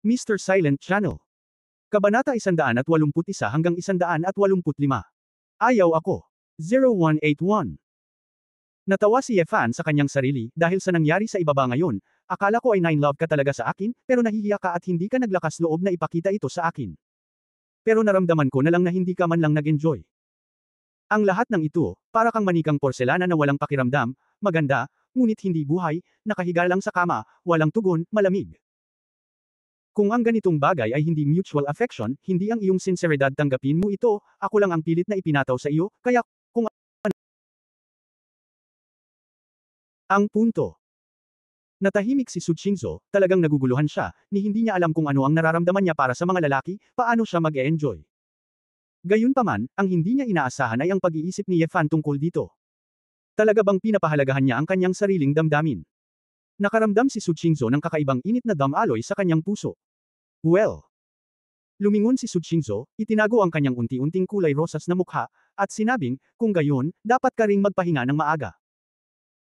Mr. Silent Channel. Kabanata 181 hanggang 185. Ayaw ako. 0181. Natawa si Yefan sa kanyang sarili dahil sa nangyari sa ibaba ngayon. Akala ko ay nine-love ka talaga sa akin, pero nahihiya ka at hindi ka naglakas loob na ipakita ito sa akin. Pero naramdaman ko na lang na hindi ka man lang nag-enjoy. Ang lahat ng ito, para kang manikang porselana na walang pakiramdam, maganda, ngunit hindi buhay, nakahiga lang sa kama, walang tugon, malamig. Kung ang ganitong bagay ay hindi mutual affection, hindi ang iyong sinseridad tanggapin mo ito, ako lang ang pilit na ipinataw sa iyo, kaya, kung ano. Ang punto. Natahimik si Su Qingzhou, talagang naguguluhan siya, ni hindi niya alam kung ano ang nararamdaman niya para sa mga lalaki, paano siya mag-e-enjoy. Gayunpaman, ang hindi niya inaasahan ay ang pag-iisip ni Yefan tungkol dito. Talaga bang pinapahalagahan niya ang kanyang sariling damdamin? Nakaramdam si Su Qingzhou ng kakaibang init na damaloy sa kanyang puso. Well. Lumingon si Su Qingzhou, itinago ang kanyang unti-unting kulay rosas na mukha, at sinabing, kung gayon, dapat ka ring magpahinga ng maaga.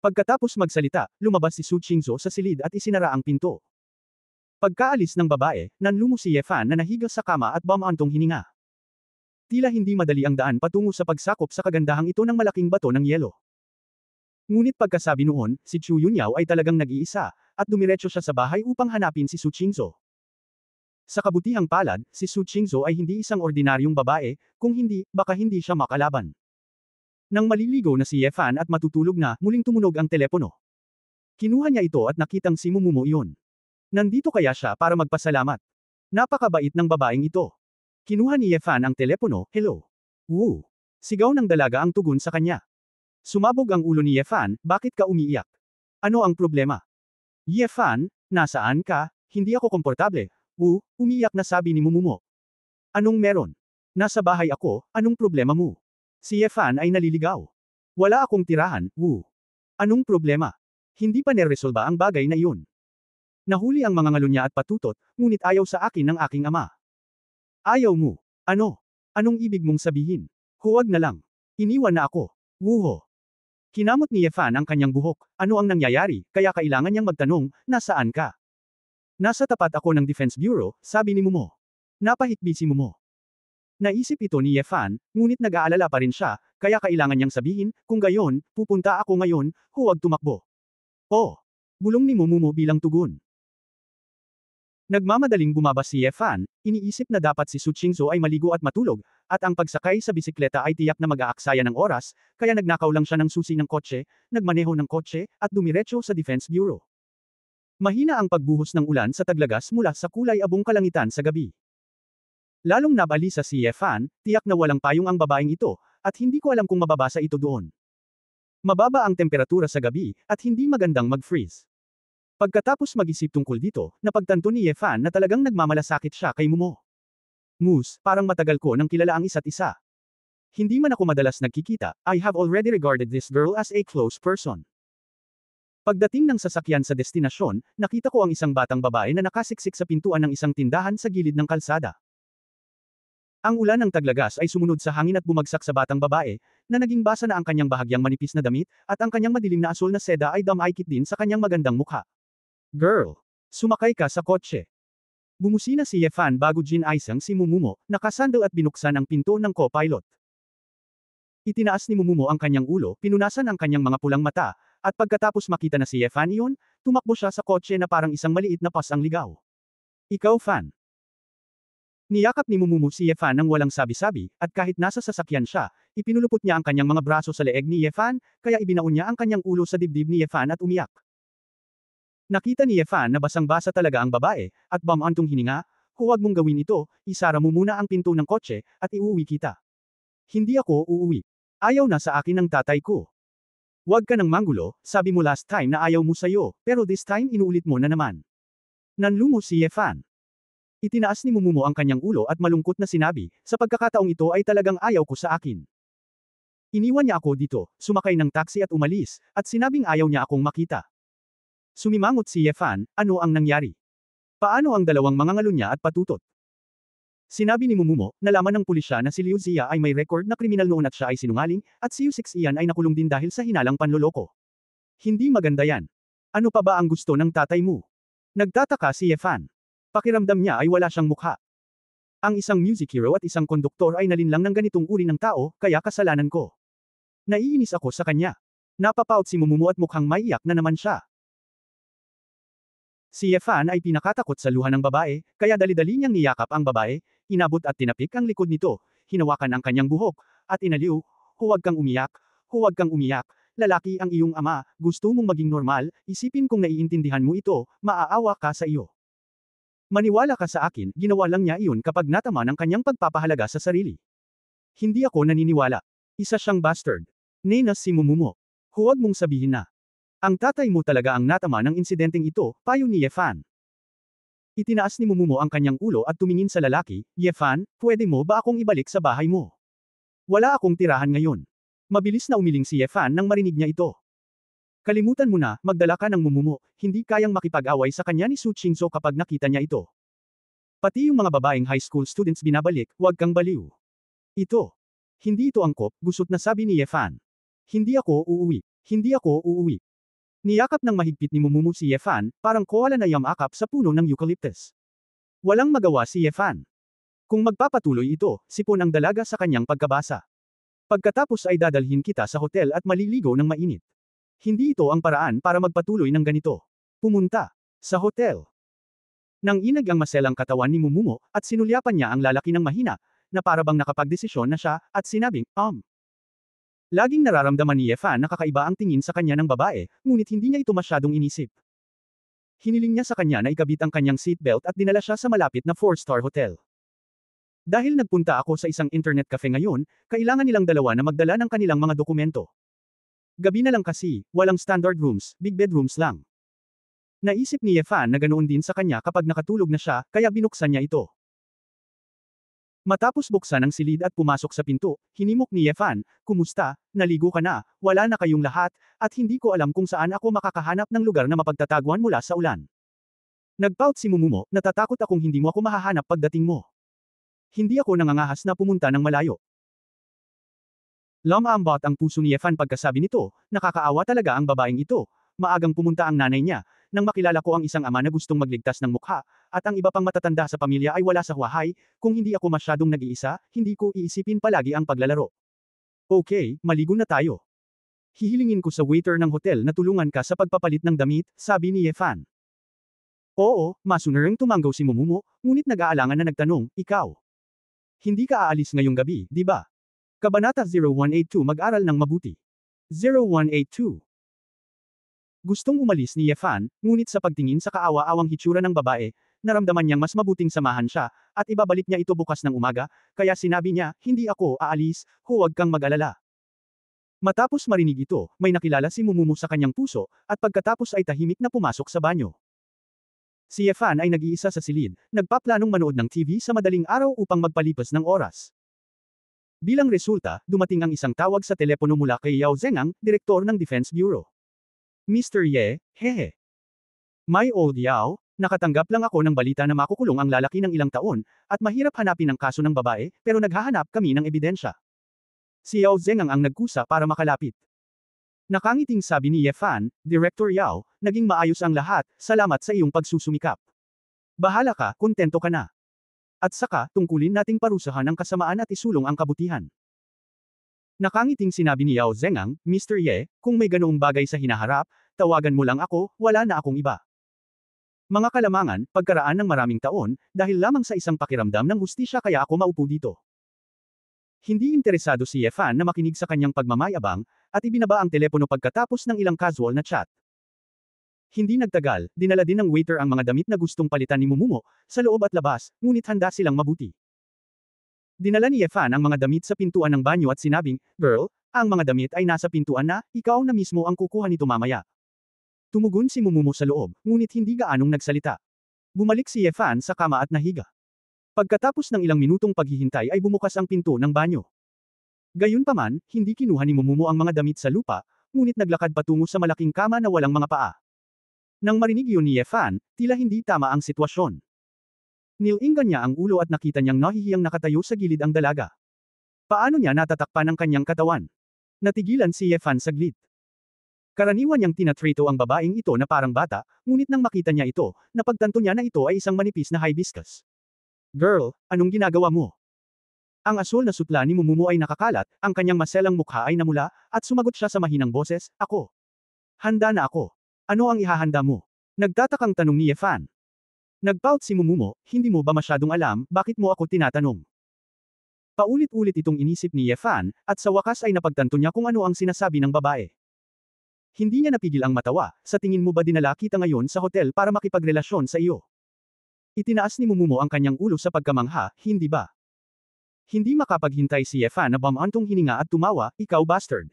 Pagkatapos magsalita, lumabas si Su Qingzhou sa silid at isinara ang pinto. Pagkaalis ng babae, nanlumo si Yefan na nahiga sa kama at bumantong hininga. Tila hindi madali ang daan patungo sa pagsakop sa kagandahang ito ng malaking bato ng yelo. Ngunit pagkasabi noon, si Chu Yunyao ay talagang nag-iisa, at dumiretso siya sa bahay upang hanapin si Su Qingzhou. Sa kabutihang palad, si Su Qingzhou ay hindi isang ordinaryong babae, kung hindi, baka hindi siya makalaban. Nang maliligo na si Yefan at matutulog na, muling tumunog ang telepono. Kinuha niya ito at nakitang si Mumumo iyon. Nandito kaya siya para magpasalamat. Napakabait ng babaeng ito. Kinuha ni Yefan ang telepono, hello. Woo. Sigaw ng dalaga ang tugon sa kanya. Sumabog ang ulo ni Yefan, bakit ka umiiyak? Ano ang problema? Yefan, nasaan ka? Hindi ako komportable. Umiiyak na sabi ni Mumumo. Anong meron? Nasa bahay ako, anong problema mo? Si Yefan ay naliligaw. Wala akong tirahan, Anong problema? Hindi pa neresolba ang bagay na iyon. Nahuli ang mga ngalo niya at patutot, ngunit ayaw sa akin ng aking ama. Ayaw mo. Ano? Anong ibig mong sabihin? Huwag na lang. Iniwan na ako. Wuho. Kinamot ni Yefan ang kanyang buhok. Ano ang nangyayari, kaya kailangan niyang magtanong, nasaan ka? Nasa tapat ako ng Defense Bureau, sabi ni Mumo. Napahikbi si Mumo. Naisip ito ni Yefan, ngunit nag-aalala pa rin siya, kaya kailangan niyang sabihin, kung gayon, pupunta ako ngayon, huwag tumakbo. Oh! Bulong ni Mumumo bilang tugon. Nagmamadaling bumaba si Yefan, iniisip na dapat si Su Qingzhou ay maligo at matulog, at ang pagsakay sa bisikleta ay tiyak na mag-aaksaya ng oras, kaya nagnakaw lang siya ng susi ng kotse, nagmaneho ng kotse, at dumiretso sa Defense Bureau. Mahina ang pagbuhos ng ulan sa taglagas mula sa kulay abong kalangitan sa gabi. Lalong nabalisa si Yefan, tiyak na walang payong ang babaeng ito, at hindi ko alam kung mababasa ito doon. Mababa ang temperatura sa gabi, at hindi magandang mag-freeze. Pagkatapos mag-isip tungkol dito, napagtanto ni Yefan na talagang nagmamalasakit siya kay Mumo. Parang matagal ko nang kilala ang isa't isa. Hindi man ako madalas nagkikita, I have already regarded this girl as a close person. Pagdating ng sasakyan sa destinasyon, nakita ko ang isang batang babae na nakasiksik sa pintuan ng isang tindahan sa gilid ng kalsada. Ang ulan ng taglagas ay sumunod sa hangin at bumagsak sa batang babae, na naging basa na ang kanyang bahagyang manipis na damit, at ang kanyang madilim na asul na seda ay damaykit din sa kanyang magandang mukha. Girl! Sumakay ka sa kotse. Bumusina si Yefan bago ginaisang si Mumumo, nakasandal at binuksan ang pinto ng co-pilot. Itinaas ni Mumumo ang kanyang ulo, pinunasan ang kanyang mga pulang mata, at pagkatapos makita na si Yefan iyon, tumakbo siya sa kotse na parang isang maliit na pas ang ligaw. Ikaw fan. Niyakap ni Mumumo si Yefan nang walang sabi-sabi, at kahit nasa sasakyan siya, ipinulupot niya ang kanyang mga braso sa leeg ni Yefan, kaya ibinaon niya ang kanyang ulo sa dibdib ni Yefan at umiyak. Nakita ni Yefan na basang-basa talaga ang babae, at bumantong hininga, huwag mong gawin ito, isara mo muna ang pinto ng kotse, at iuwi kita. Hindi ako uuwi. Ayaw na sa akin ng tatay ko. Huwag ka nang manggulo, sabi mo last time na ayaw mo sayo, pero this time inuulit mo na naman. Nanlumo si Yefan. Itinaas ni Mumumo ang kanyang ulo at malungkot na sinabi, sa pagkakataong ito ay talagang ayaw ko sa akin. Iniwan niya ako dito, sumakay ng taxi at umalis, at sinabing ayaw niya akong makita. Sumimangot si Yefan, ano ang nangyari? Paano ang dalawang mga ngalo niya at patutot? Sinabi ni Mumumo, nalaman ng pulisya na si Liu Zia ay may record na kriminal noon at siya ay sinungaling, at si Yu Sixian ay nakulong din dahil sa hinalang panloloko. Hindi maganda yan. Ano pa ba ang gusto ng tatay mo? Nagtataka si Yefan. Pakiramdam niya ay wala siyang mukha. Ang isang music hero at isang konduktor ay nalinlang ng ganitong uri ng tao, kaya kasalanan ko. Naiinis ako sa kanya. Napapout si Mumumu at mukhang maiyak na naman siya. Si Yefan ay pinakatakot sa luha ng babae, kaya dali-dali niyang niyakap ang babae, inabot at tinapik ang likod nito, hinawakan ang kanyang buhok, at inaliw, huwag kang umiyak, huwag kang umiyak, lalaki ang iyong ama, gusto mong maging normal, isipin kung naiintindihan mo ito, maaawa ka sa iyo. Maniwala ka sa akin, ginawa lang niya iyon kapag natama ng kanyang pagpapahalaga sa sarili. Hindi ako naniniwala. Isa siyang bastard. Nenas si Mumumo. Huwag mong sabihin na. Ang tatay mo talaga ang natama ng insidenteng ito, payo ni Yefan. Itinaas ni Mumumo ang kanyang ulo at tumingin sa lalaki, Yefan, pwede mo ba akong ibalik sa bahay mo? Wala akong tirahan ngayon. Mabilis na umiling si Yefan nang marinig niya ito. Kalimutan mo na, magdala ka ng Mumumo, hindi kayang makipag-away sa kanya ni Su Qingso kapag nakita niya ito. Pati yung mga babaeng high school students binabalik, huwag kang baliw. Ito. Hindi ito angkop, gusot na sabi ni Yefan. Hindi ako uuwi. Hindi ako uuwi. Niyakap ng mahigpit ni Mumumu si Yefan, parang koala na yamakap sa puno ng eucalyptus. Walang magawa si Yefan. Kung magpapatuloy ito, sipon ang dalaga sa kanyang pagkabasa. Pagkatapos ay dadalhin kita sa hotel at maliligo ng mainit. Hindi ito ang paraan para magpatuloy ng ganito. Pumunta sa hotel. Nang inag ang maselang katawan ni Mumumo, at sinulyapan niya ang lalaki ng mahina, na parabang nakapagdesisyon na siya, at sinabing, Laging nararamdaman ni Yefan na kakaiba ang tingin sa kanya ng babae, ngunit hindi niya ito masyadong inisip. Hiniling niya sa kanya na ikabit ang kanyang seatbelt at dinala siya sa malapit na 4-star hotel. Dahil nagpunta ako sa isang internet cafe ngayon, kailangan nilang dalawa na magdala ng kanilang mga dokumento. Gabi na lang kasi, walang standard rooms, big bedrooms lang. Naisip ni Yefan na ganoon din sa kanya kapag nakatulog na siya, kaya binuksan niya ito. Matapos buksan ang silid at pumasok sa pinto, hinimok ni Yefan, kumusta, naligo ka na, wala na kayong lahat, at hindi ko alam kung saan ako makakahanap ng lugar na mapagtataguan mula sa ulan. Nagpout si Mumumo, natatakot akong hindi mo ako mahahanap pagdating mo. Hindi ako nangangahas na pumunta ng malayo. Lumambot ang puso ni Yefan pagkasabi nito, nakakaawa talaga ang babaeng ito, maagang pumunta ang nanay niya, nang makilala ko ang isang ama na gustong magligtas ng mukha, at ang iba pang matatanda sa pamilya ay wala sa huwahay, kung hindi ako masyadong nag-iisa, hindi ko iisipin palagi ang paglalaro. Okay, maligo na tayo. Hihilingin ko sa waiter ng hotel na tulungan ka sa pagpapalit ng damit, sabi ni Yefan. Oo, masunarang tumanggaw si Mumumo, ngunit nag-aalangan na nagtanong, ikaw. Hindi ka aalis ngayong gabi, di ba? Kabanata 0182 Mag-aral ng mabuti. 0182. Gustong umalis ni Yefan, ngunit sa pagtingin sa kaawa-awang hitsura ng babae, naramdaman niyang mas mabuting samahan siya, at ibabalik niya ito bukas ng umaga, kaya sinabi niya, hindi ako aalis, huwag kang mag-alala. Matapos marinig ito, may nakilala si Mumumu sa kanyang puso, at pagkatapos ay tahimik na pumasok sa banyo. Si Yefan ay nag-iisa sa silid, nagpaplanong manood ng TV sa madaling araw upang magpalipas ng oras. Bilang resulta, dumating ang isang tawag sa telepono mula kay Yao Zhengang, direktor ng Defense Bureau. Mr. Ye, hehe. My old Yao, nakatanggap lang ako ng balita na makukulong ang lalaki ng ilang taon, at mahirap hanapin ang kaso ng babae, pero naghahanap kami ng ebidensya. Si Yao Zhengang ang nagkusa para makalapit. Nakangiting sabi ni Yefan, Director Yao, naging maayos ang lahat, salamat sa iyong pagsusumikap. Bahala ka, kontento ka na. At saka, tungkulin nating parusahan ang kasamaan at isulong ang kabutihan. Nakangiting sinabi ni Yao Zhengang, Mr. Ye, kung may ganoong bagay sa hinaharap, tawagan mo lang ako, wala na akong iba. Mga kalamangan, pagkaraan ng maraming taon, dahil lamang sa isang pakiramdam ng hustisya kaya ako maupo dito. Hindi interesado si Yefan na makinig sa kanyang pagmamayabang, at ibinaba ang telepono pagkatapos ng ilang casual na chat. Hindi nagtagal, dinala din ng waiter ang mga damit na gustong palitan ni Mumumo, sa loob at labas, ngunit handa silang mabuti. Dinala ni Yefan ang mga damit sa pintuan ng banyo at sinabing, Girl, ang mga damit ay nasa pintuan na, ikaw na mismo ang kukuha nito mamaya. Tumugon si Mumumo sa loob, ngunit hindi gaanong nagsalita. Bumalik si Yefan sa kama at nahiga. Pagkatapos ng ilang minutong paghihintay ay bumukas ang pinto ng banyo. Gayunpaman, hindi kinuha ni Mumumo ang mga damit sa lupa, ngunit naglakad patungo sa malaking kama na walang mga paa. Nang marinig yun ni Yefan, tila hindi tama ang sitwasyon. Nilingan niya ang ulo at nakita niyang nahihiyang nakatayo sa gilid ang dalaga. Paano niya natatakpan ang kanyang katawan? Natigilan si Yefan saglit. Karaniwan niyang tinatrito ang babaeng ito na parang bata, ngunit nang makita niya ito, napagtanto niya na ito ay isang manipis na hibiscus. Girl, anong ginagawa mo? Ang asul na sutla ni Mumumo ay nakakalat, ang kanyang maselang mukha ay namula, at sumagot siya sa mahinang boses, ako. Handa na ako. Ano ang ihahanda mo? Nagtatakang tanong ni Yefan. Nagpout si Mumumo, hindi mo ba masyadong alam, bakit mo ako tinatanong? Paulit-ulit itong inisip ni Yefan, at sa wakas ay napagtanto niya kung ano ang sinasabi ng babae. Hindi niya napigil ang matawa, sa tingin mo ba dinala kita ngayon sa hotel para makipagrelasyon sa iyo? Itinaas ni Mumumo ang kanyang ulo sa pagkamangha, hindi ba? Hindi makapaghintay si Yefan na bumantong hininga at tumawa, ikaw bastard.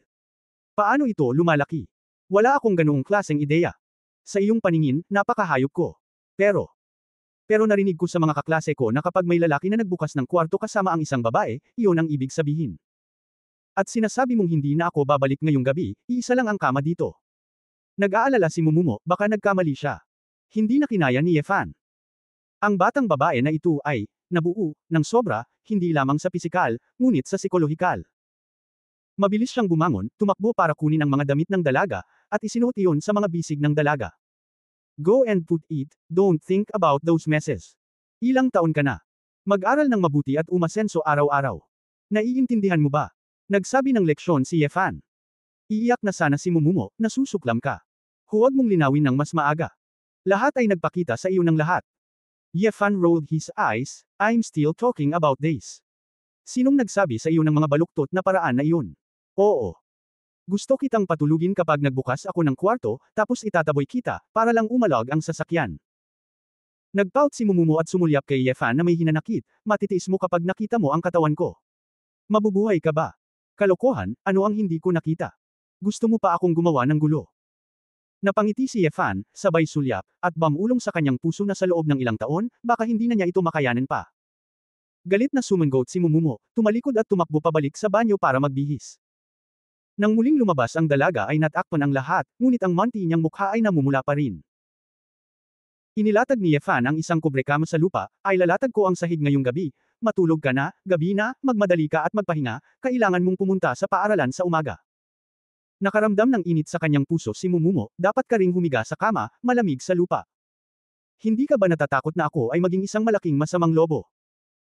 Paano ito lumalaki? Wala akong ganoong klaseng ideya. Sa iyong paningin, napakahayop ko. Pero narinig ko sa mga kaklase ko na kapag may lalaki na nagbukas ng kwarto kasama ang isang babae, iyon ang ibig sabihin. At sinasabi mong hindi na ako babalik ngayong gabi, iisa lang ang kama dito. Nag-aalala si Mumumo, baka nagkamali siya. Hindi na kinaya ni Yefan. Ang batang babae na ito ay, nabuo, ng sobra, hindi lamang sa pisikal, ngunit sa psikolohikal. Mabilis siyang bumangon, tumakbo para kunin ang mga damit ng dalaga, at isinuot iyon sa mga bisig ng dalaga. Go and put it, don't think about those messes. Ilang taon ka na? Mag-aral ng mabuti at umasenso araw-araw. Naiintindihan mo ba? Nagsabi ng leksyon si Yefan. Iiyak na sana si Mumumo, nasusuklam ka. Huwag mong linawin ng mas maaga. Lahat ay nagpakita sa iyo ng lahat. Yefan rolled his eyes, I'm still talking about this. Sinong nagsabi sa iyo ng mga baluktot na paraan na iyon? Oo. Gusto kitang patulugin kapag nagbukas ako ng kwarto, tapos itataboy kita, para lang umalog ang sasakyan. Nagpout si Mumumo at sumulyap kay Yefan na may hinanakit, matitiis mo kapag nakita mo ang katawan ko. Mabubuhay ka ba? Kalokohan, ano ang hindi ko nakita? Gusto mo pa akong gumawa ng gulo? Napangiti si Yefan, sabay sulyap, at bamulong sa kanyang puso na sa loob ng ilang taon, baka hindi na niya ito makayanin pa. Galit na sumangot si Mumumo, tumalikod at tumakbo pabalik sa banyo para magbihis. Nang muling lumabas ang dalaga ay natakpan ang lahat, ngunit ang manti niyang mukha ay namumula pa rin. Inilatag ni Yefan ang isang kubrekama sa lupa, ay lalatag ko ang sahig ngayong gabi, matulog ka na, gabi na, magmadali ka at magpahinga, kailangan mong pumunta sa paaralan sa umaga. Nakaramdam ng init sa kanyang puso si Mumumo, dapat ka ring humiga sa kama, malamig sa lupa. Hindi ka ba natatakot na ako ay maging isang malaking masamang lobo?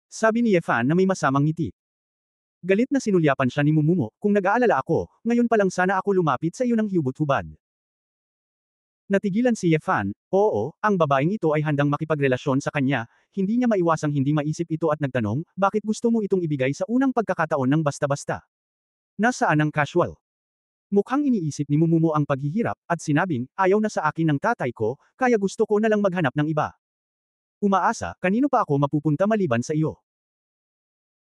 Sabi ni Yefan na may masamang ngiti. Galit na sinulyapan siya ni Mumumo, kung nag-aalala ako, ngayon pa lang sana ako lumapit sa iyo ng hubot-hubad. Natigilan si Yefan, oo, ang babaeng ito ay handang makipagrelasyon sa kanya, hindi niya maiwasang hindi maisip ito at nagtanong, bakit gusto mo itong ibigay sa unang pagkakataon ng basta-basta? Nasaan ang casual? Mukhang iniisip ni Mumumo ang paghihirap, at sinabing, ayaw na sa akin ng tatay ko, kaya gusto ko na lang maghanap ng iba. Umaasa, kanino pa ako mapupunta maliban sa iyo?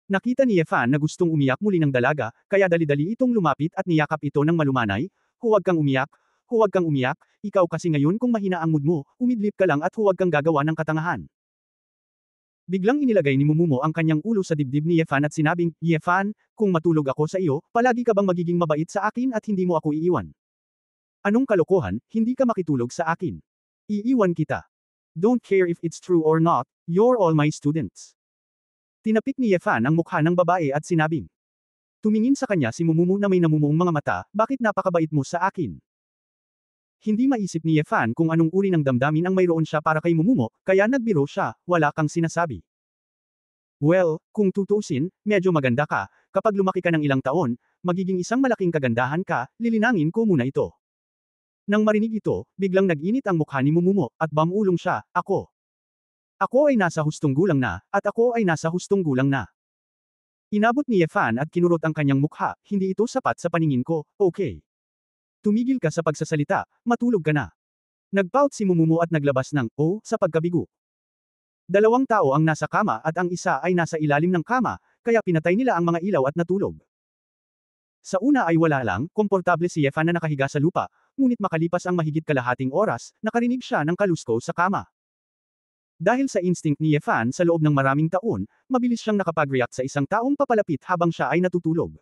Nakita ni Yefan na gustong umiyak muli ng dalaga, kaya dali-dali itong lumapit at niyakap ito ng malumanay, huwag kang umiyak, huwag kang umiyak, ikaw kasi ngayon kung mahina ang mood mo, umidlip ka lang at huwag kang gagawa ng katangahan. Biglang inilagay ni Mumumo ang kanyang ulo sa dibdib ni Yefan at sinabing, Yefan, kung matulog ako sa iyo, palagi ka bang magiging mabait sa akin at hindi mo ako iiwan? Anong kalokohan, hindi ka makitulog sa akin. Iiwan kita. Don't care if it's true or not, you're all my students. Tinapik ni Yefan ang mukha ng babae at sinabing. Tumingin sa kanya si Mumumo na may namumuong mga mata, bakit napakabait mo sa akin? Hindi maisip ni Yefan kung anong uri ng damdamin ang mayroon siya para kay Mumumo, kaya nagbiro siya, wala kang sinasabi. Well, kung tutuusin, medyo maganda ka, kapag lumaki ka ng ilang taon, magiging isang malaking kagandahan ka, lilinangin ko muna ito. Nang marinig ito, biglang nag-init ang mukha ni Mumumo, at bamulong siya, ako. Ako ay nasa hustong gulang na, at ako ay nasa hustong gulang na. Inabot ni Yefan at kinurot ang kanyang mukha, hindi ito sapat sa paningin ko, okay. Tumigil ka sa pagsasalita, matulog ka na. Nagpout si Mumumo at naglabas ng, oh, sa pagkabigo. Dalawang tao ang nasa kama at ang isa ay nasa ilalim ng kama, kaya pinatay nila ang mga ilaw at natulog. Sa una ay wala lang, komportable si Yefan na nakahiga sa lupa, ngunit makalipas ang mahigit kalahating oras, nakarinig siya ng kalusko sa kama. Dahil sa instinct ni Yefan sa loob ng maraming taon, mabilis siyang nakapag-react sa isang taong papalapit habang siya ay natutulog.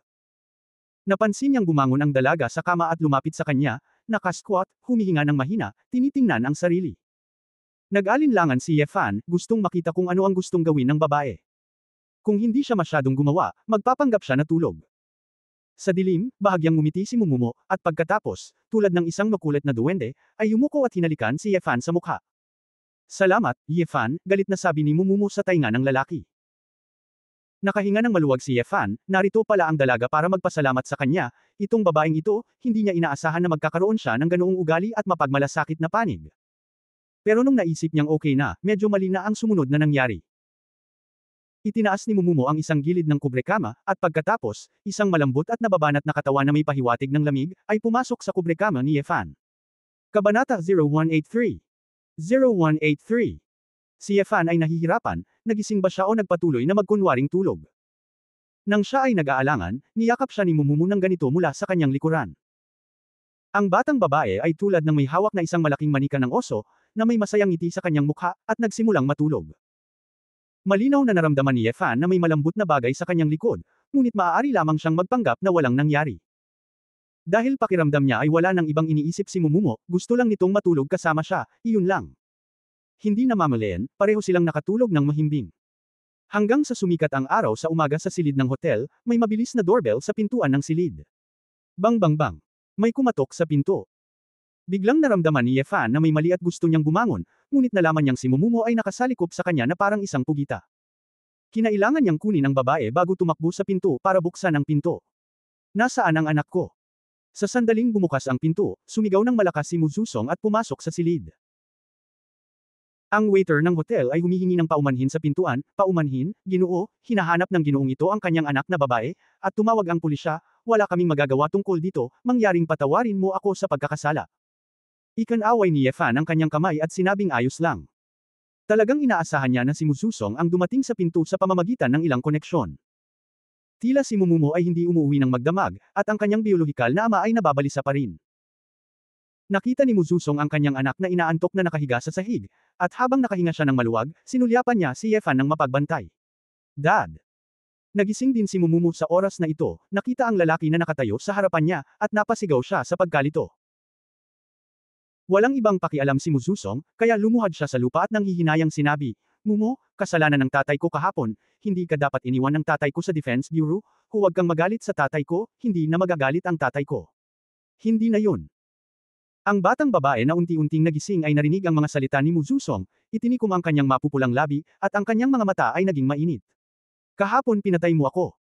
Napansin niyang bumangon ang dalaga sa kama at lumapit sa kanya, nakasquat, humihinga ng mahina, tinitingnan ang sarili. Nag-alinlangan si Yefan, gustong makita kung ano ang gustong gawin ng babae. Kung hindi siya masyadong gumawa, magpapanggap siya na tulog. Sa dilim, bahagyang ngumiti si Momomo, at pagkatapos, tulad ng isang makulit na duwende, ay yumuko at hinalikan si Ye Fan sa mukha. Salamat, Ye Fan, galit na sabi ni Momomo sa tainga ng lalaki. Nakahinga ng maluwag si Ye Fan, narito pala ang dalaga para magpasalamat sa kanya, itong babaeng ito, hindi niya inaasahan na magkakaroon siya ng ganoong ugali at mapagmalasakit na panig. Pero nung naisip niyang okay na, medyo mali na ang sumunod na nangyari. Itinaas ni Momomo ang isang gilid ng kubrekama, at pagkatapos, isang malambot at nababanat na katawan na may pahiwatig ng lamig, ay pumasok sa kubrekama ni Ye Fan. Kabanata 0183. 0183. Si Ye Fan ay nahihirapan, nagising ba siya o nagpatuloy na magkunwaring tulog? Nang siya ay nag-aalangan, niyakap siya ni Momomo ng ganito mula sa kanyang likuran. Ang batang babae ay tulad ng may hawak na isang malaking manika ng oso, na may masayang ngiti sa kanyang mukha, at nagsimulang matulog. Malinaw na naramdaman ni Ye Fan na may malambot na bagay sa kanyang likod, ngunit maaari lamang siyang magpanggap na walang nangyari. Dahil pakiramdam niya ay wala nang ibang iniisip si Momomo, gusto lang nitong matulog kasama siya, iyon lang. Hindi namamalayan, pareho silang nakatulog ng mahimbing. Hanggang sa sumikat ang araw sa umaga sa silid ng hotel, may mabilis na doorbell sa pintuan ng silid. Bang bang bang. May kumatok sa pinto. Biglang naramdaman ni Ye Fan na may mali at gusto niyang bumangon, ngunit nalaman niyang si Momomo ay nakasalikop sa kanya na parang isang pugita. Kinailangan niyang kunin ang babae bago tumakbo sa pinto para buksan ang pinto. Nasaan ang anak ko? Sa sandaling bumukas ang pinto, sumigaw ng malakas si Mu Zuzong at pumasok sa silid. Ang waiter ng hotel ay humihingi ng paumanhin sa pintuan, paumanhin, Ginoo, hinahanap ng Ginoong ito ang kanyang anak na babae, at tumawag ang pulisya, wala kaming magagawa tungkol dito, mangyaring patawarin mo ako sa pagkakasala. Ikan-away ni Ye Fan ang kanyang kamay at sinabing ayos lang. Talagang inaasahan niya na si Mu Zuzong ang dumating sa pinto sa pamamagitan ng ilang koneksyon. Tila si Momomo ay hindi umuwi ng magdamag, at ang kanyang biolohikal na ama ay nababalisa pa rin. Nakita ni Mu Zuzong ang kanyang anak na inaantok na nakahiga sa sahig, at habang nakahinga siya ng maluwag, sinulyapan niya si Ye Fan ng mapagbantay. Dad! Nagising din si Momomo sa oras na ito, nakita ang lalaki na nakatayo sa harapan niya, at napasigaw siya sa pagkalito. Walang ibang pakialam si Mu Zuzong, kaya lumuhad siya sa lupa at nanghihinayang sinabi, Momo, kasalanan ng tatay ko kahapon, hindi ka dapat iniwan ng tatay ko sa Defense Bureau, huwag kang magalit sa tatay ko, hindi na magagalit ang tatay ko. Hindi na yun. Ang batang babae na unti-unting nagising ay narinig ang mga salita ni Mu Zuzong, itinikom ang kanyang mapupulang labi, at ang kanyang mga mata ay naging mainit. Kahapon pinatay mo ako.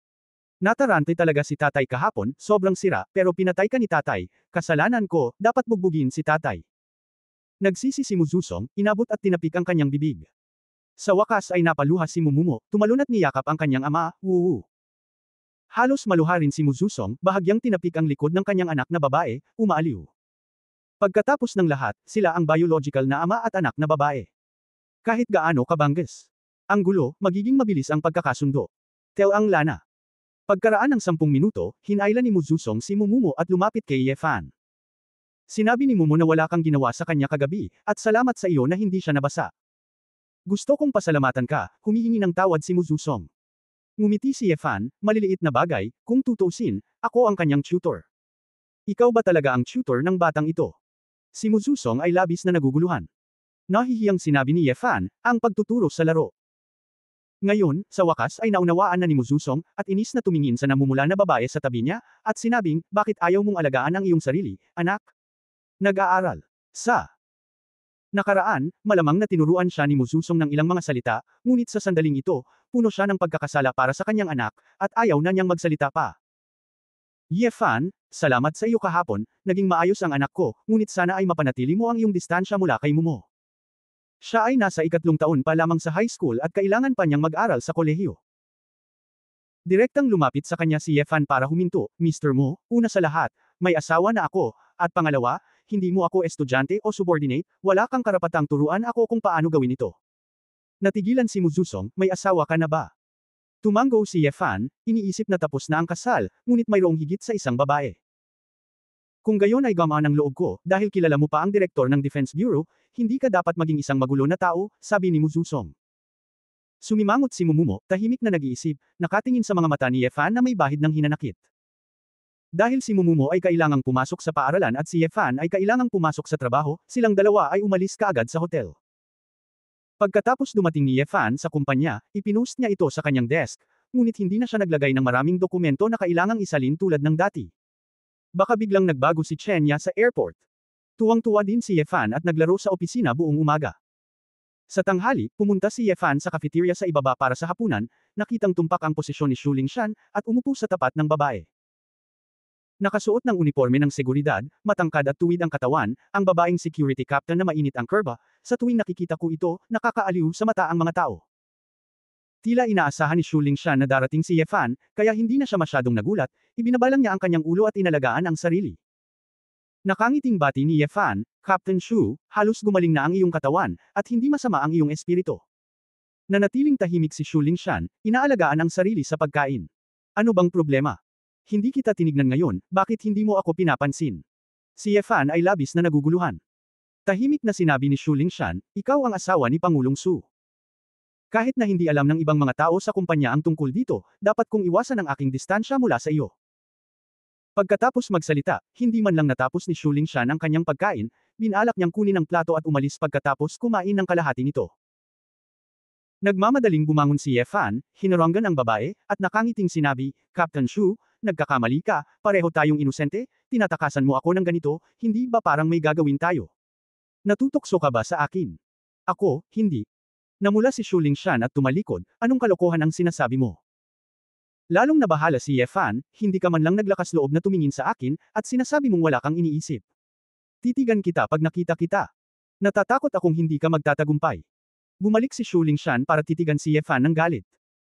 Natarante talaga si tatay kahapon, sobrang sira, pero pinatay ka ni tatay, kasalanan ko, dapat bugbugin si tatay. Nagsisi si Mu Zuzong, inabot at tinapik ang kanyang bibig. Sa wakas ay napaluha si Momomo, tumalon at niyakap ang kanyang ama, Woo. Halos maluha rin si Mu Zuzong, bahagyang tinapik ang likod ng kanyang anak na babae, umaaliw. Pagkatapos ng lahat, sila ang biological na ama at anak na babae. Kahit gaano kabangges. Ang gulo, magiging mabilis ang pagkakasundo. Tel ang lana. Pagkaraan ng 10 minuto, hinailan ni Mu Zuzong si Momomo at lumapit kay Ye Fan. Sinabi ni Momo na wala kang ginawa sa kanya kagabi, at salamat sa iyo na hindi siya nabasa. Gusto kong pasalamatan ka, humihingi ng tawad si Mu Zuzong. Ngumiti si Ye Fan, maliliit na bagay, kung tutuusin, ako ang kanyang tutor. Ikaw ba talaga ang tutor ng batang ito? Si Mu Zuzong ay labis na naguguluhan. Nahihiyang sinabi ni Ye Fan, ang pagtuturo sa laro. Ngayon, sa wakas ay naunawaan na ni Mu Zuzong, at inis na tumingin sa namumula na babae sa tabi niya, at sinabing, bakit ayaw mong alagaan ang iyong sarili, anak? Nag-aaral. Sa nakaraan, malamang na tinuruan siya ni Mu Zuzong ng ilang mga salita, ngunit sa sandaling ito, puno siya ng pagkakasala para sa kanyang anak, at ayaw na niyang magsalita pa. Ye Fan, salamat sa iyo kahapon, naging maayos ang anak ko, ngunit sana ay mapanatili mo ang iyong distansya mula kay Momo. Siya ay nasa 3 taon pa lamang sa high school at kailangan pa niyang mag-aral sa kolehiyo. Direktang lumapit sa kanya si Ye Fan para huminto, Mr. Mo, una sa lahat, may asawa na ako, at pangalawa, hindi mo ako estudyante o subordinate, wala kang karapatang turuan ako kung paano gawin ito. Natigilan si Mu Zuzong, may asawa ka na ba? Tumango si Ye Fan, iniisip na tapos na ang kasal, ngunit mayroong higit sa isang babae. Kung gayon ay gamaan ang loob ko, dahil kilala mo pa ang direktor ng Defense Bureau, hindi ka dapat maging isang magulo na tao, sabi ni Mu Zuzong. Sumimangot si Momomo, tahimik na nag-iisip, nakatingin sa mga mata ni Ye Fan na may bahid ng hinanakit. Dahil si Momomo ay kailangang pumasok sa paaralan at si Ye Fan ay kailangang pumasok sa trabaho, silang dalawa ay umalis kaagad sa hotel. Pagkatapos dumating ni Ye Fan sa kumpanya, ipinost niya ito sa kanyang desk, ngunit hindi na siya naglagay ng maraming dokumento na kailangang isalin tulad ng dati. Baka biglang nagbago si Chenya sa airport. Tuwang-tuwa din si Ye Fan at naglaro sa opisina buong umaga. Sa tanghali, pumunta si Ye Fan sa cafeteria sa ibaba para sa hapunan, nakitang tumpak ang posisyon ni Shu Lingshan, at umupo sa tapat ng babae. Nakasuot ng uniforme ng seguridad, matangkad at tuwid ang katawan, ang babaeng security captain na mainit ang kurba, sa tuwing nakikita ko ito, nakakaaliw sa mata ang mga tao. Tila inaasahan ni Shu Lingshan na darating si Ye Fan, kaya hindi na siya masyadong nagulat, ibinabalang niya ang kanyang ulo at inalagaan ang sarili. Nakangiting bati ni Ye Fan, Captain Shu, halos gumaling na ang iyong katawan, at hindi masama ang iyong espiritu. Nanatiling tahimik si Shu Lingshan, inaalagaan ang sarili sa pagkain. Ano bang problema? Hindi kita tinignan ngayon, bakit hindi mo ako pinapansin? Si Ye Fan ay labis na naguguluhan. Tahimik na sinabi ni Shu Lingshan, ikaw ang asawa ni Pangulong Su. Kahit na hindi alam ng ibang mga tao sa kumpanya ang tungkol dito, dapat kong iwasan ang aking distansya mula sa iyo. Pagkatapos magsalita, hindi man lang natapos ni Shu Lingshan ang kanyang pagkain, binalak niyang kunin ang plato at umalis pagkatapos kumain ng kalahati nito. Nagmamadaling bumangon si Ye Fan, hinaranggan ang babae, at nakangiting sinabi, Captain Shu, nagkakamali ka, pareho tayong inosente, tinatakasan mo ako ng ganito, hindi ba parang may gagawin tayo? Natutokso ka ba sa akin? Ako, hindi. Namula si Shu Lingshan at tumalikod, anong kalokohan ang sinasabi mo? Lalong nabahala si Ye Fan, hindi ka man lang naglakas loob na tumingin sa akin, at sinasabi mong wala kang iniisip. Titigan kita pag nakita kita. Natatakot akong hindi ka magtatagumpay. Bumalik si Shu Lingshan para titigan si Ye Fan ng galit.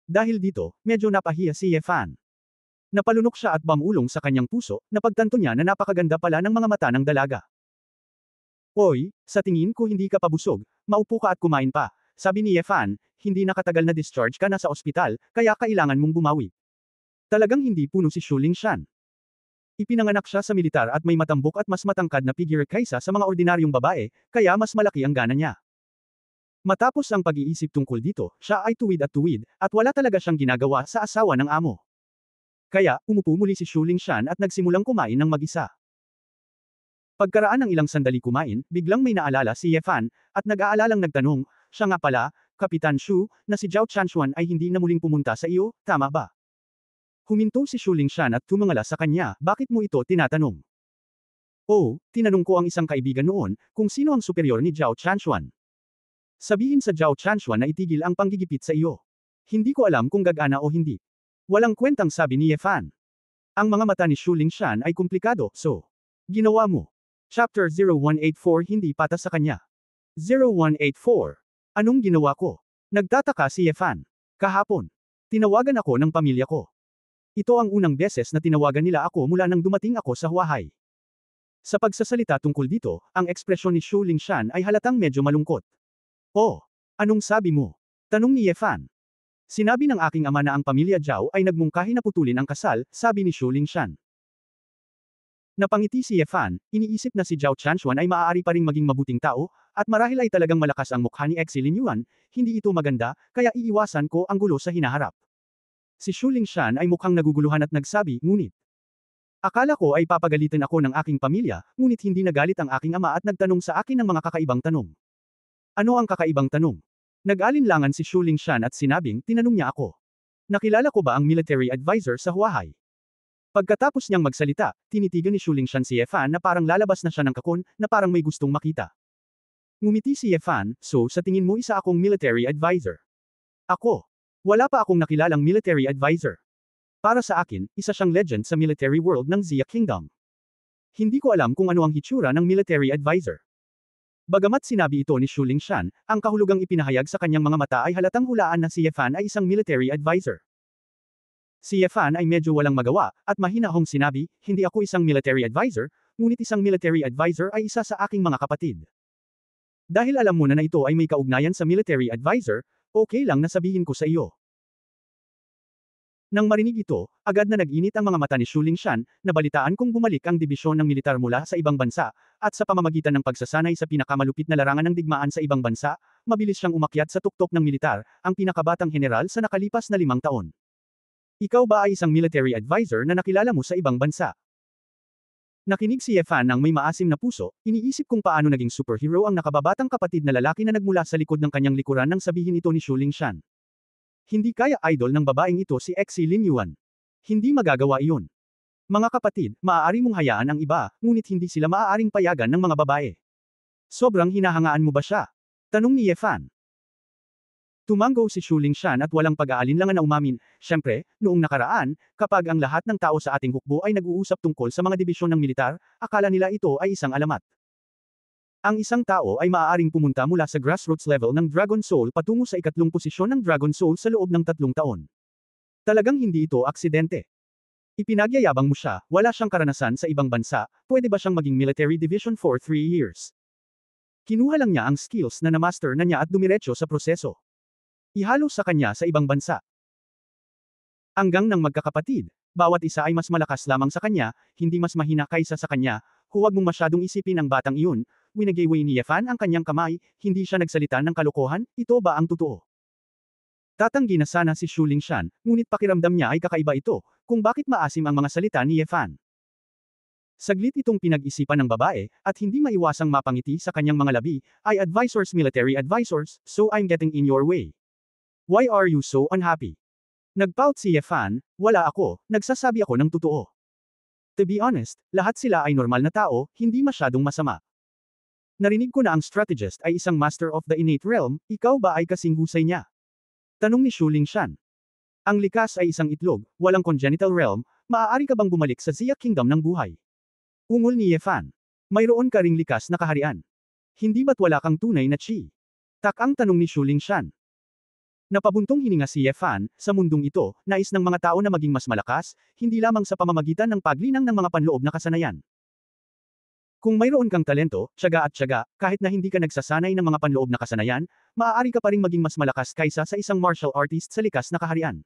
Dahil dito, medyo napahiya si Ye Fan. Napalunok siya at bamulong sa kanyang puso, napagtanto niya na napakaganda pala ng mga mata ng dalaga. Oy, sa tingin ko hindi ka pabusog, maupo ka at kumain pa, sabi ni Ye Fan, hindi nakatagal na discharge ka na sa ospital, kaya kailangan mong bumawi. Talagang hindi puno si Shu Lingshan. Ipinanganak siya sa militar at may matambok at mas matangkad na figure kaysa sa mga ordinaryong babae, kaya mas malaki ang gana niya. Matapos ang pag-iisip tungkol dito, siya ay tuwid at wala talaga siyang ginagawa sa asawa ng amo. Kaya, umupo muli si Shu Lingshan at nagsimulang kumain ng mag-isa. Pagkaraan ng ilang sandali kumain, biglang may naalala si Ye Fan, at nag-aalalang nagtanong, siya nga pala, Kapitan Shu, na si Zhao Chanshuan ay hindi na muling pumunta sa iyo, tama ba? Huminto si Shu Lingshan at tumangala sa kanya, bakit mo ito tinatanong? Oh, tinanong ko ang isang kaibigan noon, kung sino ang superior ni Zhao Chanshuan. Sabihin sa Zhao Chanshuan na itigil ang panggigipit sa iyo. Hindi ko alam kung gagana o hindi. Walang kwentang sabi ni Ye Fan. Ang mga mata ni Shu Lingshan ay komplikado, so. Ginawa mo. Chapter 0184 hindi patas sa kanya. 0184. Anong ginawa ko? Nagtataka si Ye Fan. Kahapon. Tinawagan ako ng pamilya ko. Ito ang unang beses na tinawagan nila ako mula nang dumating ako sa Huahay. Sa pagsasalita tungkol dito, ang ekspresyon ni Shu Lingshan ay halatang medyo malungkot. Oh, anong sabi mo? Tanong ni Ye Fan. Sinabi ng aking ama na ang pamilya Zhao ay nagmungkahi na putulin ang kasal, sabi ni Shu Lingshan. Napangiti si Ye Fan, iniisip na si Zhao Chanshuan ay maaari pa ring maging mabuting tao, at marahil ay talagang malakas ang mukha ni Exi Lin Yuan, hindi ito maganda, kaya iiwasan ko ang gulo sa hinaharap. Si Shu Lingshan ay mukhang naguguluhan at nagsabi, ngunit. Akala ko ay papagalitin ako ng aking pamilya, ngunit hindi nagalit ang aking ama at nagtanong sa akin ng mga kakaibang tanong. Ano ang kakaibang tanong? Nag-alinlangan si Shu Lingshan at sinabing, tinanong niya ako. Nakilala ko ba ang military advisor sa Huahay? Pagkatapos niyang magsalita, tinitigan ni Shu Lingshan si Ye Fan na parang lalabas na siya ng kakon, na parang may gustong makita. Ngumiti si Ye Fan, so sa tingin mo isa akong military advisor? Ako. Wala pa akong nakilalang military advisor. Para sa akin, isa siyang legend sa military world ng Xia Kingdom. Hindi ko alam kung ano ang hitsura ng military advisor. Bagamat sinabi ito ni Shu Lingshan, ang kahulugang ipinahayag sa kanyang mga mata ay halatang hulaan na si Ye Fan ay isang military advisor. Si Ye Fan ay medyo walang magawa, at mahinahong sinabi, hindi ako isang military advisor, ngunit isang military advisor ay isa sa aking mga kapatid. Dahil alam mo na ito ay may kaugnayan sa military advisor, okay lang na sabihin ko sa iyo. Nang marinig ito, agad na nag-init ang mga mata ni Shu Lingshan, nabalitaan kong bumalik ang dibisyon ng militar mula sa ibang bansa, at sa pamamagitan ng pagsasanay sa pinakamalupit na larangan ng digmaan sa ibang bansa, mabilis siyang umakyat sa tuktok ng militar, ang pinakabatang general sa nakalipas na 5 taon. Ikaw ba ay isang military advisor na nakilala mo sa ibang bansa? Nakinig si Ye Fan ng may maasim na puso, iniisip kung paano naging superhero ang nakababatang kapatid na lalaki na nagmula sa likod ng kanyang likuran nang sabihin ito ni Shu Lingshan. Hindi kaya idol ng babaeng ito si Exi Lin Yuan. Hindi magagawa iyon. Mga kapatid, maaari mong hayaan ang iba, ngunit hindi sila maaaring payagan ng mga babae. Sobrang hinahangaan mo ba siya? Tanong ni Ye Fan. Tumango si Shu Lingshan at walang pag-aalinlangan na umamin, syempre, noong nakaraan, kapag ang lahat ng tao sa ating hukbo ay nag-uusap tungkol sa mga dibisyon ng militar, akala nila ito ay isang alamat. Ang isang tao ay maaaring pumunta mula sa grassroots level ng Dragon Soul patungo sa ikatlong posisyon ng Dragon Soul sa loob ng 3 taon. Talagang hindi ito aksidente. Ipinagyayabang mo siya, wala siyang karanasan sa ibang bansa, pwede ba siyang maging military division for 3 years? Kinuha lang niya ang skills na na-master na niya at dumiretso sa proseso. Ihalo sa kanya sa ibang bansa. Hanggang ng magkakapatid, bawat isa ay mas malakas lamang sa kanya, hindi mas mahina kaysa sa kanya, huwag mong masyadong isipin ang batang iyon, winagayway ni Ye Fan ang kanyang kamay, hindi siya nagsalita ng kalokohan, ito ba ang totoo? Tatanggi na sana si Shu Lingshan, ngunit pakiramdam niya ay kakaiba ito, kung bakit maasim ang mga salita ni Ye Fan. Saglit itong pinag-isipan ng babae, at hindi maiwasang mapangiti sa kanyang mga labi, ay advisors military advisors, so I'm getting in your way. Why are you so unhappy? Nagpout si Ye Fan, wala ako, nagsasabi ako ng totoo. To be honest, lahat sila ay normal na tao, hindi masyadong masama. Narinig ko na ang strategist ay isang master of the innate realm, ikaw ba ay kasing husay niya? Tanong ni Shu Lingshan. Ang likas ay isang itlog, walang congenital realm, maaari ka bang bumalik sa Zia Kingdom ng buhay? Ungol ni Ye Fan. Mayroon ka ring likas na kaharian. Hindi ba't wala kang tunay na chi? Tak ang tanong ni Shu Lingshan. Napabuntong hininga si Ye Fan, sa mundong ito, nais ng mga tao na maging mas malakas, hindi lamang sa pamamagitan ng paglinang ng mga panloob na kasanayan. Kung mayroon kang talento, tiyaga at tiyaga, kahit na hindi ka nagsasanay ng mga panloob na kasanayan, maaari ka pa ring maging mas malakas kaysa sa isang martial artist sa likas na kaharian.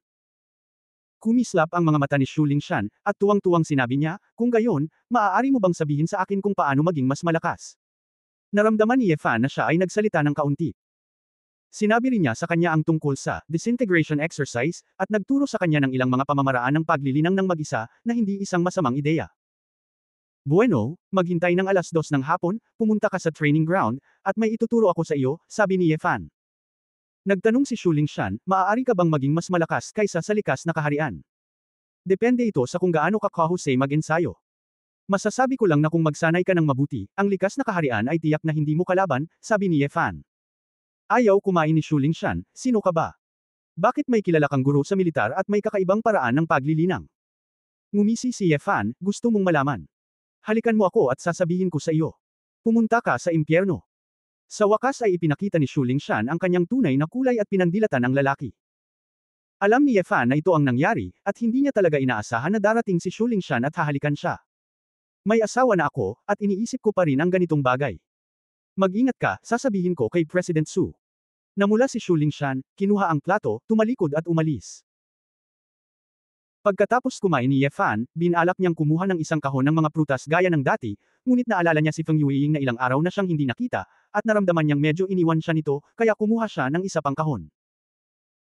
Kumislap ang mga mata ni Shu Lingshan, at tuwang-tuwang sinabi niya, kung gayon, maaari mo bang sabihin sa akin kung paano maging mas malakas? Naramdaman ni Ye Fan na siya ay nagsalita ng kaunti. Sinabi rin niya sa kanya ang tungkol sa disintegration exercise, at nagturo sa kanya ng ilang mga pamamaraan ng paglilinang ng mag-isa, na hindi isang masamang ideya. Bueno, maghintay ng 2:00 ng hapon, pumunta ka sa training ground, at may ituturo ako sa iyo, sabi ni Ye Fan. Nagtanong si Shu Lingshan, maaari ka bang maging mas malakas kaysa sa likas na kaharian? Depende ito sa kung gaano ka kahusay mag-ensayo. Masasabi ko lang na kung magsanay ka ng mabuti, ang likas na kaharian ay tiyak na hindi mo kalaban, sabi ni Ye Fan. Ayaw kumain ni Shu Lingshan, sino ka ba? Bakit may kilala kang guro sa militar at may kakaibang paraan ng paglilinang? Ngumisi si Ye Fan, gusto mong malaman. Halikan mo ako at sasabihin ko sa iyo. Pumunta ka sa impyerno. Sa wakas ay ipinakita ni Shu Lingshan ang kanyang tunay na kulay at pinandilatan ang lalaki. Alam ni Ye Fan na ito ang nangyari, at hindi niya talaga inaasahan na darating si Shu Lingshan at hahalikan siya. May asawa na ako, at iniisip ko pa rin ang ganitong bagay. Mag-ingat ka, sasabihin ko kay President Su. Namula si Shu Lingshan, kinuha ang plato, tumalikod at umalis. Pagkatapos kumain ni Ye Fan, binalak niyang kumuha ng isang kahon ng mga prutas gaya ng dati, ngunit naalala niya si Feng Yueying na ilang araw na siyang hindi nakita, at naramdaman niyang medyo iniwan siya nito, kaya kumuha siya ng isa pang kahon.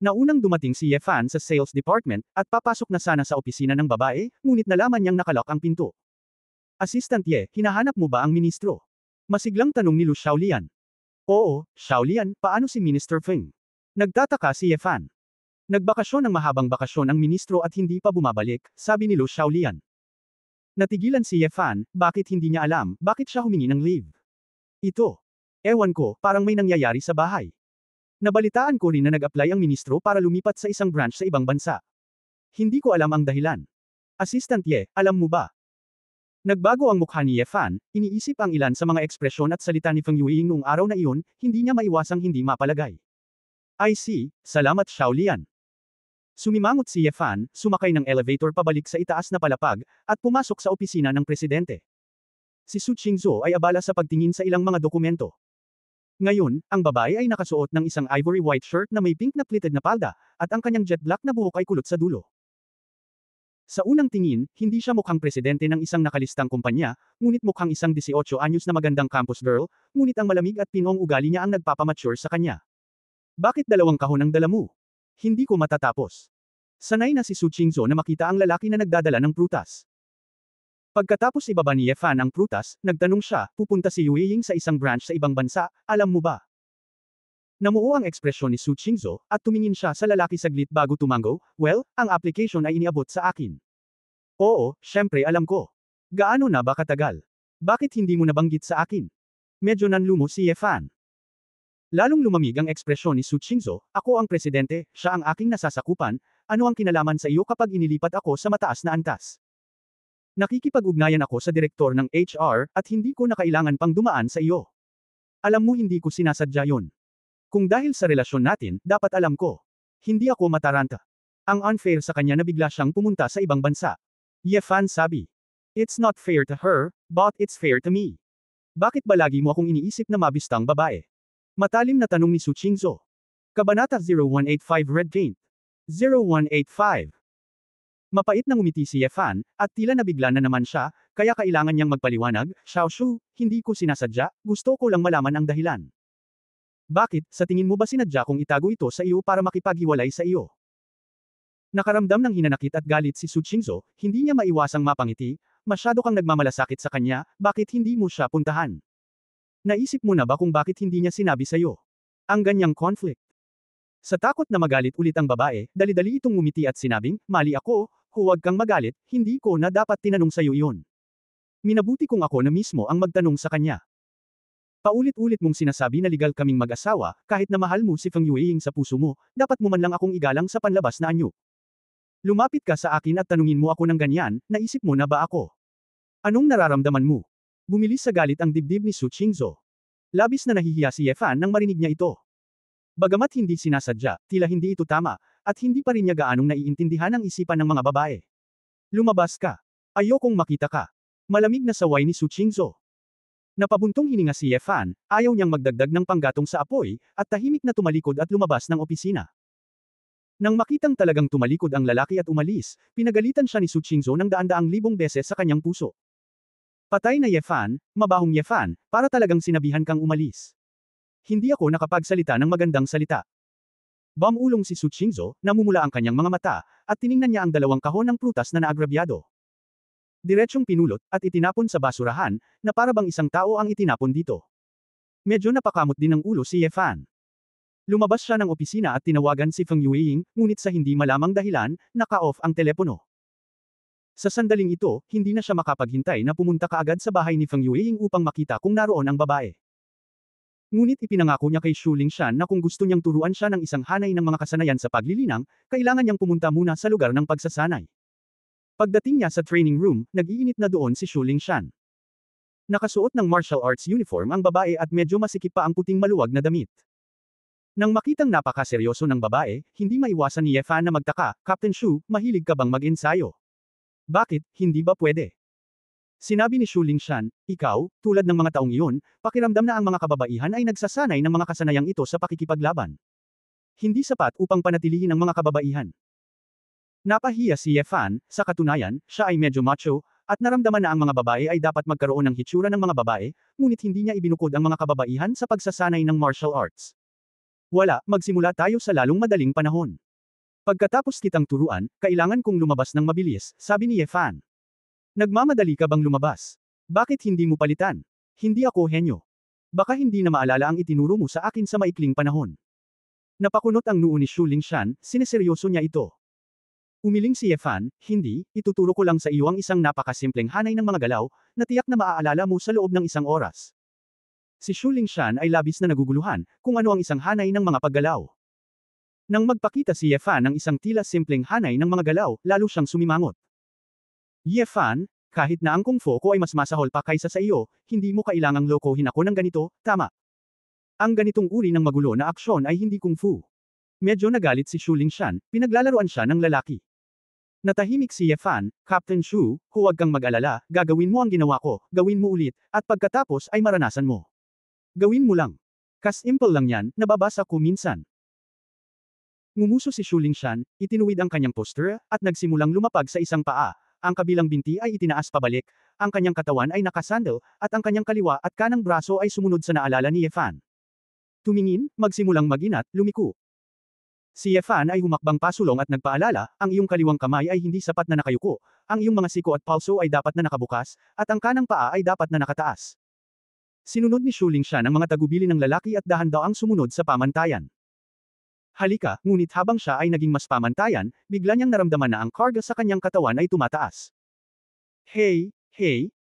Naunang dumating si Ye Fan sa sales department, at papasok na sana sa opisina ng babae, ngunit nalaman niyang nakalak ang pinto. Assistant Ye, hinahanap mo ba ang ministro? Masiglang tanong ni Lu Xiaolian. Oo, Xiaolian, paano si Minister Feng? Nagtataka si Ye Fan. Nagbakasyon ng mahabang bakasyon ang ministro at hindi pa bumabalik, sabi ni Lu Xiaolian. Natigilan si Ye Fan, bakit hindi niya alam, bakit siya humingi ng leave? Ito. Ewan ko, parang may nangyayari sa bahay. Nabalitaan ko rin na nag-apply ang ministro para lumipat sa isang branch sa ibang bansa. Hindi ko alam ang dahilan. Assistant Ye, alam mo ba? Nagbago ang mukha ni Ye Fan, iniisip ang ilan sa mga ekspresyon at salita ni Feng Yueying noong araw na iyon, hindi niya maiwasang hindi mapalagay. I see, salamat Xiaolian. Sumimangot si Ye Fan, sumakay ng elevator pabalik sa itaas na palapag, at pumasok sa opisina ng presidente. Si Su Qingzhou ay abala sa pagtingin sa ilang mga dokumento. Ngayon, ang babae ay nakasuot ng isang ivory white shirt na may pink na pleated na palda, at ang kanyang jet black na buhok ay kulot sa dulo. Sa unang tingin, hindi siya mukhang presidente ng isang nakalistang kumpanya, ngunit mukhang isang 18 anyos na magandang campus girl, ngunit ang malamig at pinoong ugali niya ang nagpapamature sa kanya. Bakit 2 kahon ang dala mo? Hindi ko matatapos. Sanay na si Su Qingzhou na makita ang lalaki na nagdadala ng prutas. Pagkatapos ibaba ni Ye Fan ang prutas, nagtanong siya, pupunta si Yueying sa isang branch sa ibang bansa, alam mo ba? Namuo ang ekspresyon ni Su Qingzhou, at tumingin siya sa lalaki saglit bago tumango, well, ang application ay iniabot sa akin. Oo, syempre alam ko. Gaano na ba katagal? Bakit hindi mo nabanggit sa akin? Medyo nanlumo si Ye Fan. Lalong lumamig ang ekspresyon ni Su Qingzhou, ako ang presidente, siya ang aking nasasakupan, ano ang kinalaman sa iyo kapag inilipat ako sa mataas na antas? Nakikipag-ugnayan ako sa direktor ng HR, at hindi ko na kailangan pang dumaan sa iyo. Alam mo hindi ko sinasadya yon. Kung dahil sa relasyon natin, dapat alam ko. Hindi ako mataranta. Ang unfair sa kanya na bigla siyang pumunta sa ibang bansa. Ye Fan sabi. It's not fair to her, but it's fair to me. Bakit ba lagi mo akong iniisip na mabistang babae? Matalim na tanong ni Su Qingzhou. Kabanata 0185 Red Paint. 0185. Mapait na ngumiti si Ye Fan, at tila nabigla na naman siya, kaya kailangan niyang magpaliwanag, Xiaoshu, hindi ko sinasadya, gusto ko lang malaman ang dahilan. Bakit, sa tingin mo ba sinadya kong itago ito sa iyo para makipaghiwalay sa iyo? Nakaramdam ng hinanakit at galit si Su Qingzhou, hindi niya maiwasang mapangiti, masyado kang nagmamalasakit sa kanya, bakit hindi mo siya puntahan? Naisip mo na ba kung bakit hindi niya sinabi sa iyo? Ang ganyang conflict. Sa takot na magalit ulit ang babae, dali-dali itong ngumiti at sinabing, mali ako, huwag kang magalit, hindi ko na dapat tinanong sa iyo iyon. Minabuti kong ako na mismo ang magtanong sa kanya. Paulit-ulit mong sinasabi na legal kaming mag-asawa, kahit na mahal mo si Feng Yueying sa puso mo, dapat mo man lang akong igalang sa panlabas na anyo. Lumapit ka sa akin at tanungin mo ako ng ganyan, naisip mo na ba ako? Anong nararamdaman mo? Bumilis sa galit ang dibdib ni Su Qingzhou. Labis na nahihiya si Ye Fan nang marinig niya ito. Bagamat hindi sinasadya, tila hindi ito tama, at hindi pa rin niya gaanong naiintindihan ang isipan ng mga babae. Lumabas ka. Ayokong makita ka. Malamig na saway ni Su Qingzhou. Napabuntong hininga si Ye Fan, ayaw niyang magdagdag ng panggatong sa apoy, at tahimik na tumalikod at lumabas ng opisina. Nang makitang talagang tumalikod ang lalaki at umalis, pinagalitan siya ni Su Qingzhou ng daan-daang libong beses sa kanyang puso. Patay na Ye Fan, mabahong Ye Fan, para talagang sinabihan kang umalis. Hindi ako nakapagsalita ng magandang salita. Bumulong si Su Qingzhou, namumula ang kanyang mga mata, at tiningnan niya ang dalawang kahon ng prutas na naagrabyado. Diretsyong pinulot, at itinapon sa basurahan, na para bang isang tao ang itinapon dito. Medyo napakamot din ng ulo si Ye Fan. Lumabas siya ng opisina at tinawagan si Feng Yueying, ngunit sa hindi malamang dahilan, naka-off ang telepono. Sa sandaling ito, hindi na siya makapaghintay na pumunta kaagad sa bahay ni Feng Yueying upang makita kung naroon ang babae. Ngunit ipinangako niya kay Xu Lingshan na kung gusto niyang turuan siya ng isang hanay ng mga kasanayan sa paglilinang, kailangan niyang pumunta muna sa lugar ng pagsasanay. Pagdating niya sa training room, nag-iinit na doon si Xu Lingshan. Nakasuot ng martial arts uniform ang babae at medyo masikip pa ang puting maluwag na damit. Nang makitang napakaseryoso ng babae, hindi maiwasan ni Ye Fan na magtaka, Captain Xu, mahilig ka bang mag-ensayo? Bakit, hindi ba pwede? Sinabi ni Xu Lingshan, ikaw, tulad ng mga taong iyon, pakiramdam na ang mga kababaihan ay nagsasanay ng mga kasanayang ito sa pakikipaglaban. Hindi sapat upang panatilihin ang mga kababaihan. Napahiya si Ye Fan, sa katunayan, siya ay medyo macho, at naramdaman na ang mga babae ay dapat magkaroon ng hitsura ng mga babae, ngunit hindi niya ibinukod ang mga kababaihan sa pagsasanay ng martial arts. Wala, magsimula tayo sa lalong madaling panahon. Pagkatapos kitang turuan, kailangan kong lumabas ng mabilis, sabi ni Ye Fan. Nagmamadali ka bang lumabas? Bakit hindi mo palitan? Hindi ako henyo. Baka hindi na maalala ang itinuro mo sa akin sa maikling panahon. Napakunot ang noo ni Xu Lingshan, sineseryoso niya ito. Umiling si Ye Fan, hindi, ituturo ko lang sa iyo ang isang napakasimpleng hanay ng mga galaw, na tiyak na maaalala mo sa loob ng isang oras. Si Xu Lingshan ay labis na naguguluhan, kung ano ang isang hanay ng mga paggalaw. Nang magpakita si Ye Fan ng isang tila simpleng hanay ng mga galaw, lalo siyang sumimangot. Ye Fan, kahit na ang kung fu ko ay mas masahol pa kaysa sa iyo, hindi mo kailangang lokohin ako ng ganito, tama. Ang ganitong uri ng magulo na aksyon ay hindi kung fu. Medyo nagalit si Xu Lingshan, pinaglalaruan siya ng lalaki. Natahimik si Ye Fan, Captain Xu, huwag kang mag-alala, gagawin mo ang ginawa ko, gawin mo ulit, at pagkatapos ay maranasan mo. Gawin mo lang. Kas-simple lang yan, nababasa ko minsan. Ngumuso si Xu Lingshan, itinuwid ang kanyang posture, at nagsimulang lumapag sa isang paa. Ang kabilang binti ay itinaas pabalik, ang kanyang katawan ay nakasandal, at ang kanyang kaliwa at kanang braso ay sumunod sa naalala ni Ye Fan. Tumingin, magsimulang maginat, lumiko. Si Ye Fan ay humakbang pasulong at nagpaalala, ang iyong kaliwang kamay ay hindi sapat na nakayuko, ang iyong mga siko at palso ay dapat na nakabukas, at ang kanang paa ay dapat na nakataas. Sinunod ni Shu Lingshan ang mga tagubilin ng lalaki at dahan-daang sumunod sa pamantayan. Halika, ngunit habang siya ay naging mas pamantayan, bigla niyang naramdaman na ang karga sa kanyang katawan ay tumataas. Hey,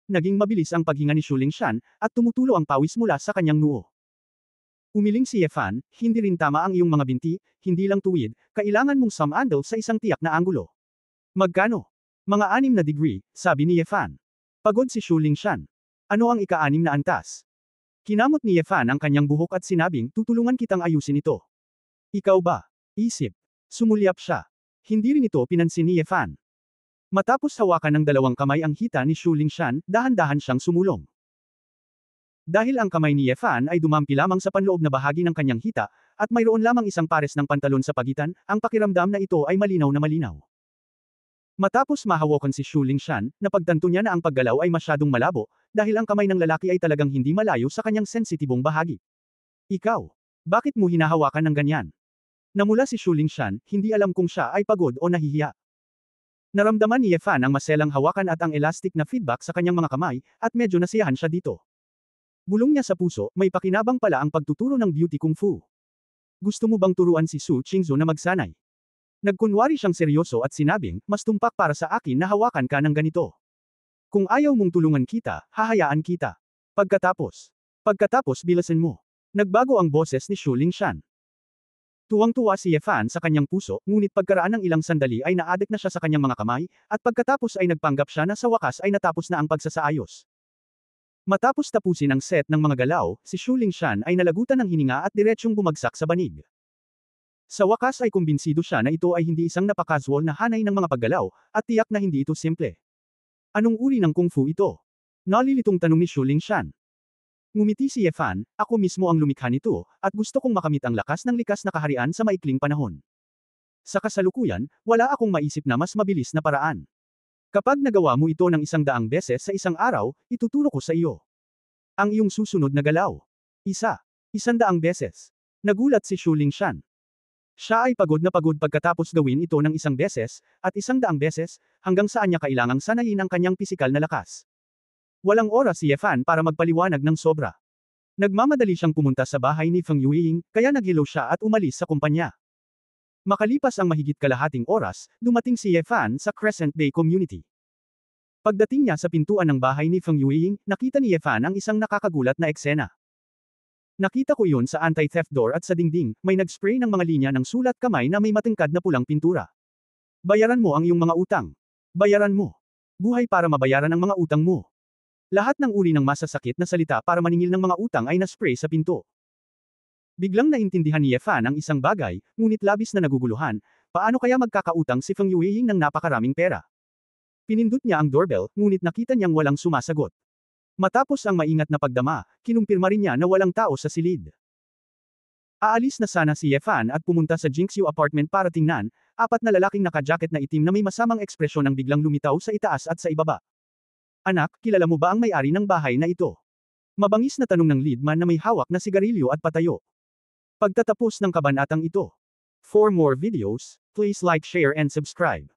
naging mabilis ang paghinga ni Shu Lingshan, at tumutulo ang pawis mula sa kanyang noo. Umiling si Ye Fan, hindi rin tama ang iyong mga binti, hindi lang tuwid, kailangan mong sumandal sa isang tiyak na anggulo. Magkano? Mga 6 na degree, sabi ni Ye Fan. Pagod si Shu Lingshan. Ano ang ika-6 na antas? Kinamot ni Ye Fan ang kanyang buhok at sinabing, tutulungan kitang ayusin ito. Ikaw ba? Isip. Sumulyap siya. Hindi rin ito pinansin ni Ye Fan. Matapos hawakan ng dalawang kamay ang hita ni Shu Lingshan, dahan-dahan siyang sumulong. Dahil ang kamay ni Ye Fan ay dumampi lamang sa panloob na bahagi ng kanyang hita, at mayroon lamang isang pares ng pantalon sa pagitan, ang pakiramdam na ito ay malinaw na malinaw. Matapos mahawakan si Shu Lingshan, napagtanto niya na ang paggalaw ay masyadong malabo, dahil ang kamay ng lalaki ay talagang hindi malayo sa kanyang sensitibong bahagi. Ikaw, bakit mo hinahawakan ng ganyan? Namula si Shu Lingshan, hindi alam kung siya ay pagod o nahihiya. Naramdaman ni Ye Fan ang maselang hawakan at ang elastic na feedback sa kanyang mga kamay, at medyo nasiyahan siya dito. Bulong niya sa puso, may pakinabang pala ang pagtuturo ng beauty kung fu. Gusto mo bang turuan si Su Qingzu na magsanay? Nagkunwari siyang seryoso at sinabing, mas tumpak para sa akin na hawakan ka ng ganito. Kung ayaw mong tulungan kita, hahayaan kita. Pagkatapos bilasan mo. Nagbago ang boses ni Shu Lingshan. Tuwang-tuwa si Ye Fan sa kanyang puso, ngunit pagkaraan ng ilang sandali ay naadik na siya sa kanyang mga kamay, at pagkatapos ay nagpanggap siya na sa wakas ay natapos na ang pagsasaayos. Matapos tapusin ang set ng mga galaw, si Shu Lingshan ay nalagutan ng hininga at diretsyong bumagsak sa banig. Sa wakas ay kumbinsido siya na ito ay hindi isang napakasual na hanay ng mga paggalaw, at tiyak na hindi ito simple. Anong uri ng kung fu ito? Nalilitong tanong ni Shu Lingshan. Ngumiti si Ye Fan, ako mismo ang lumikha nito, at gusto kong makamit ang lakas ng likas na kaharian sa maikling panahon. Sa kasalukuyan, wala akong maisip na mas mabilis na paraan. Kapag nagawa mo ito ng 100 beses sa isang araw, ituturo ko sa iyo. Ang iyong susunod na galaw. 100 beses. Nagulat si Shu Lingshan. Siya ay pagod na pagod pagkatapos gawin ito ng 100 beses, at 100 beses, hanggang saan niya kailangang sanayin ang kanyang pisikal na lakas. Walang oras si Ye Fan para magpaliwanag ng sobra. Nagmamadali siyang pumunta sa bahay ni Feng Yueying, kaya nag-hello siya at umalis sa kumpanya. Makalipas ang mahigit kalahating oras, dumating si Ye Fan sa Crescent Bay Community. Pagdating niya sa pintuan ng bahay ni Feng Yueying, nakita ni Ye Fan ang isang nakakagulat na eksena. Nakita ko iyon sa anti-theft door at sa dingding, may nag-spray ng mga linya ng sulat kamay na may matangkad na pulang pintura. Bayaran mo ang iyong mga utang. Bayaran mo. Buhay para mabayaran ang mga utang mo. Lahat ng uri ng masasakit na salita para maningil ng mga utang ay na-spray sa pinto. Biglang naintindihan ni Ye Fan ang isang bagay, ngunit labis na naguguluhan, paano kaya magkakautang si Feng Yueying ng napakaraming pera? Pinindot niya ang doorbell, ngunit nakita niyang walang sumasagot. Matapos ang maingat na pagdama, kinumpirma rin niya na walang tao sa silid. Aalis na sana si Ye Fan at pumunta sa Jingxiu apartment para tingnan, 4 na lalaking naka-jacket na itim na may masamang ekspresyon ang biglang lumitaw sa itaas at sa ibaba. Anak, kilala mo ba ang may-ari ng bahay na ito? Mabangis na tanong ng leadman na may hawak na sigarilyo at patayo. Pagtatapos ng kabanatang ito. For more videos, please like, share and subscribe.